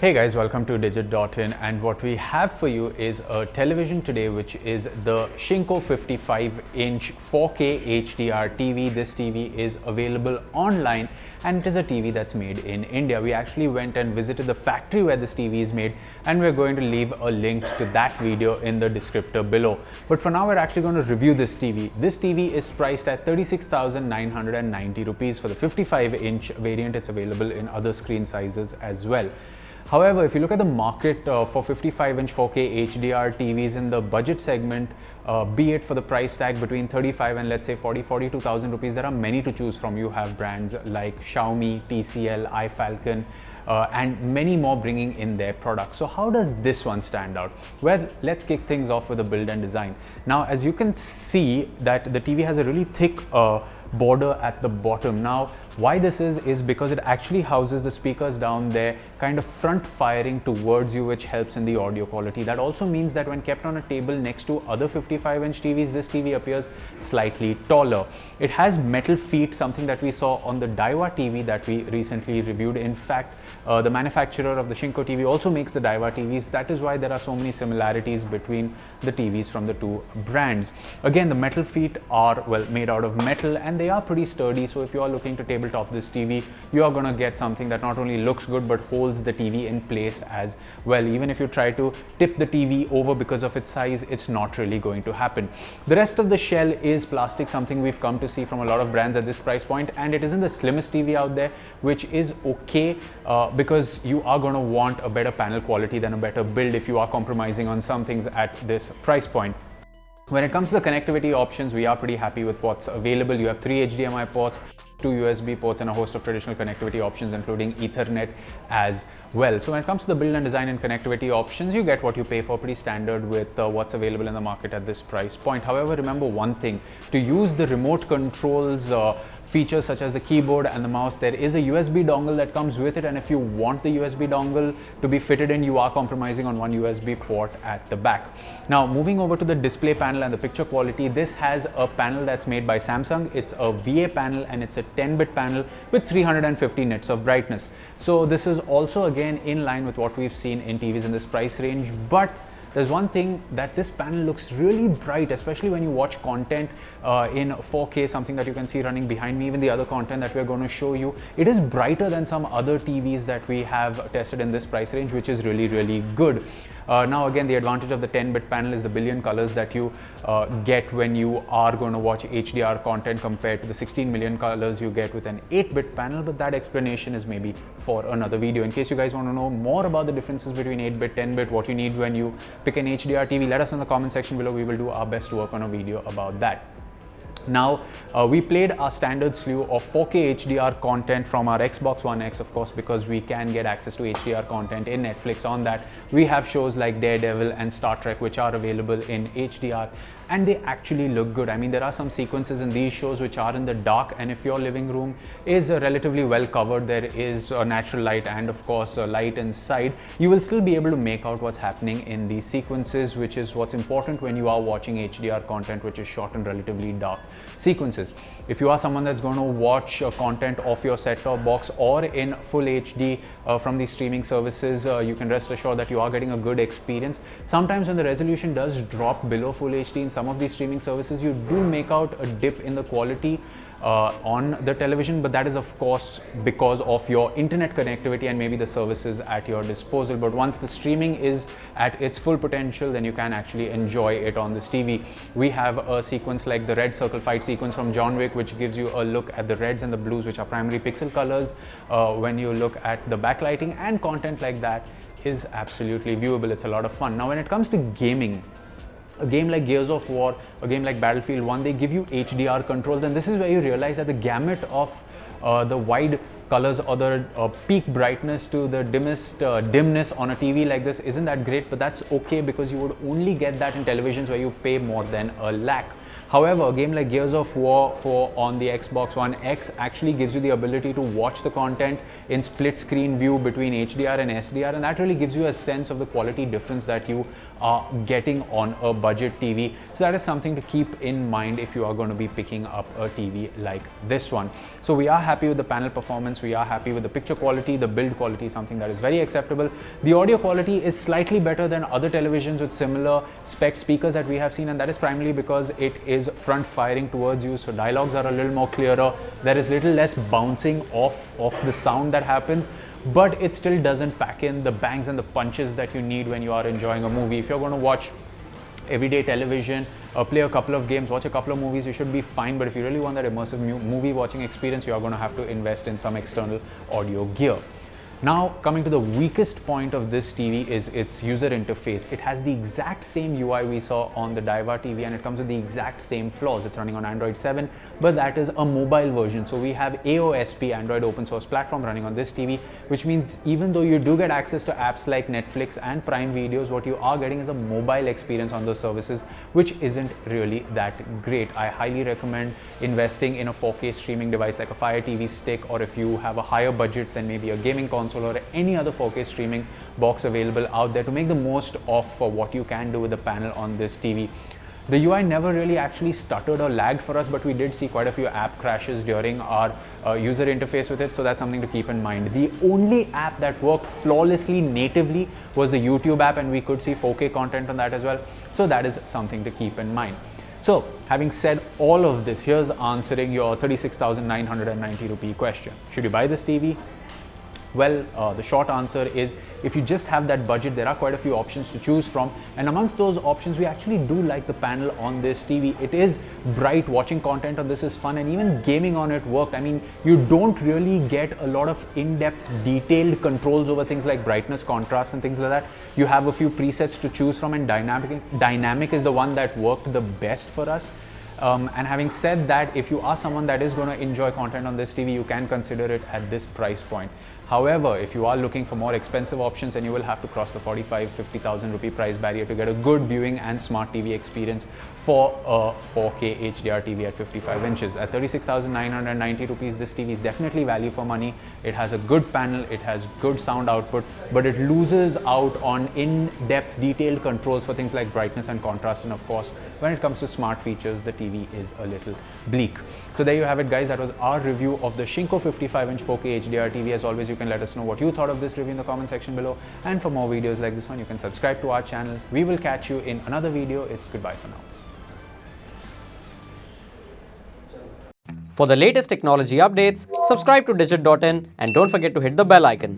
Hey guys, welcome to Digit.in, and what we have for you is a television today which is the Shinco 55-inch 4K HDR TV. This TV is available online and it is a TV that's made in India. We actually went and visited the factory where this TV is made, and we're going to leave a link to that video in the descriptor below. But for now, we're actually going to review this TV. This TV is priced at 36,990 rupees for the 55-inch variant. It's available in other screen sizes as well. However, if you look at the market for 55-inch 4K HDR TVs in the budget segment, be it for the price tag between 35 and let's say 42,000 rupees, there are many to choose from. You have brands like Xiaomi, TCL, iFalcon, and many more bringing in their products. So how does this one stand out? Well, let's kick things off with the build and design. Now, as you can see that the TV has a really thick border at the bottom. Now, why this is because it actually houses the speakers down there, kind of front firing towards you, which helps in the audio quality. That also means that when kept on a table next to other 55-inch TVs, this TV appears slightly taller. It has metal feet, something that we saw on the Daiwa TV that we recently reviewed. In fact, the manufacturer of the Shinco TV also makes the Daiwa TVs. That is why there are so many similarities between the TVs from the two brands. Again, the metal feet are, well, made out of metal and they are pretty sturdy. So if you are looking to tabletop this TV, you are going to get something that not only looks good but holds the TV in place as well. Even if you try to tip the TV over because of its size, it's not really going to happen. The rest of the shell is plastic, something we've come to see from a lot of brands at this price point, and it isn't the slimmest TV out there, which is okay because you are going to want a better panel quality than a better build if you are compromising on some things at this price point. When it comes to the connectivity options, we are pretty happy with what's available. You have 3 HDMI ports, 2 USB ports, and a host of traditional connectivity options, including Ethernet as well. So when it comes to the build and design and connectivity options, you get what you pay for, pretty standard with what's available in the market at this price point. However, remember one thing: to use the remote controls features such as the keyboard and the mouse, there is a USB dongle that comes with it, and if you want the USB dongle to be fitted in, you are compromising on one USB port at the back. Now, moving over to the display panel and the picture quality, this has a panel that's made by Samsung. It's a VA panel and it's a 10-bit panel with 350 nits of brightness. So this is also again in line with what we've seen in TVs in this price range, but there's one thing that this panel looks really bright, especially when you watch content in 4K, something that you can see running behind me, even the other content that we're going to show you. It is brighter than some other TVs that we have tested in this price range, which is really, really good. Now again, the advantage of the 10-bit panel is the billion colors that you get when you are going to watch HDR content compared to the 16 million colors you get with an 8-bit panel, but that explanation is maybe for another video. In case you guys want to know more about the differences between 8-bit, 10-bit, what you need when you pick an HDR TV, let us know in the comment section below. We will do our best to work on a video about that. Now, we played our standard slew of 4K HDR content from our Xbox One X, of course, because we can get access to HDR content in Netflix. On that, we have shows like Daredevil and Star Trek, which are available in HDR, and they actually look good. I mean, there are some sequences in these shows which are in the dark, and if your living room is relatively well covered, there is a natural light and of course a light inside, you will still be able to make out what's happening in these sequences, which is what's important when you are watching HDR content, which is shot in relatively dark sequences. If you are someone that's going to watch content off your set-top box or in full HD from these streaming services, you can rest assured that you are getting a good experience. Sometimes when the resolution does drop below full HD in some of these streaming services, you do make out a dip in the quality on the television, but that is of course because of your internet connectivity and maybe the services at your disposal. But once the streaming is at its full potential, then you can actually enjoy it on this TV. We have a sequence like the red circle fight sequence from John Wick, which gives you a look at the reds and the blues, which are primary pixel colors. When you look at the backlighting and content like that is absolutely viewable. It's a lot of fun. Now, when it comes to gaming, a game like Gears of War, a game like Battlefield 1, they give you HDR controls, and this is where you realize that the gamut of the wide colors or the peak brightness to the dimmest dimness on a TV like this isn't that great, but that's okay because you would only get that in televisions where you pay more than a lakh. However, a game like Gears of War on the Xbox One X actually gives you the ability to watch the content in split screen view between HDR and SDR, and that really gives you a sense of the quality difference that you are getting on a budget TV. So that is something to keep in mind if you are going to be picking up a TV like this one. So we are happy with the panel performance, we are happy with the picture quality, the build quality is something that is very acceptable. The audio quality is slightly better than other televisions with similar spec speakers that we have seen, and that is primarily because it is front firing towards you, so dialogues are a little more clearer. There is little less bouncing off the sound that happens, but it still doesn't pack in the bangs and the punches that you need when you are enjoying a movie. If you're going to watch everyday television, play a couple of games, watch a couple of movies, you should be fine. But if you really want that immersive movie watching experience, you are going to have to invest in some external audio gear. Now, coming to the weakest point of this TV is its user interface. It has the exact same UI we saw on the Daiwa TV, and it comes with the exact same flaws. It's running on Android 7, but that is a mobile version. So we have AOSP, Android open source platform, running on this TV, which means even though you do get access to apps like Netflix and Prime Videos, what you are getting is a mobile experience on those services, which isn't really that great. I highly recommend investing in a 4K streaming device like a Fire TV Stick, or if you have a higher budget, then maybe a gaming console or any other 4K streaming box available out there to make the most of what you can do with the panel on this TV. The UI never really actually stuttered or lagged for us, but we did see quite a few app crashes during our user interface with it, so that's something to keep in mind. The only app that worked flawlessly natively was the YouTube app, and we could see 4K content on that as well, so that is something to keep in mind. So, having said all of this, here's answering your 36,990 rupee question. Should you buy this TV? Well, the short answer is, if you just have that budget, there are quite a few options to choose from, and amongst those options, we actually do like the panel on this TV. It is bright, watching content on this is fun, and even gaming on it worked. I mean, you don't really get a lot of in-depth, detailed controls over things like brightness, contrast, and things like that. You have a few presets to choose from, and dynamic is the one that worked the best for us. And having said that, if you are someone that is going to enjoy content on this TV, you can consider it at this price point. However, if you are looking for more expensive options, then you will have to cross the 45,000-50,000 rupee price barrier to get a good viewing and smart TV experience for a 4K HDR TV at 55 inches. At 36,990 rupees, this TV is definitely value for money. It has a good panel, it has good sound output, but it loses out on in-depth detailed controls for things like brightness and contrast, and of course, when it comes to smart features, the TV is a little bleak. So there you have it, guys. That was our review of the Shinco 55-inch 4K HDR TV. As always, you can let us know what you thought of this review in the comment section below. And for more videos like this one, you can subscribe to our channel. We will catch you in another video. It's goodbye for now. For the latest technology updates, subscribe to Digit.in and don't forget to hit the bell icon.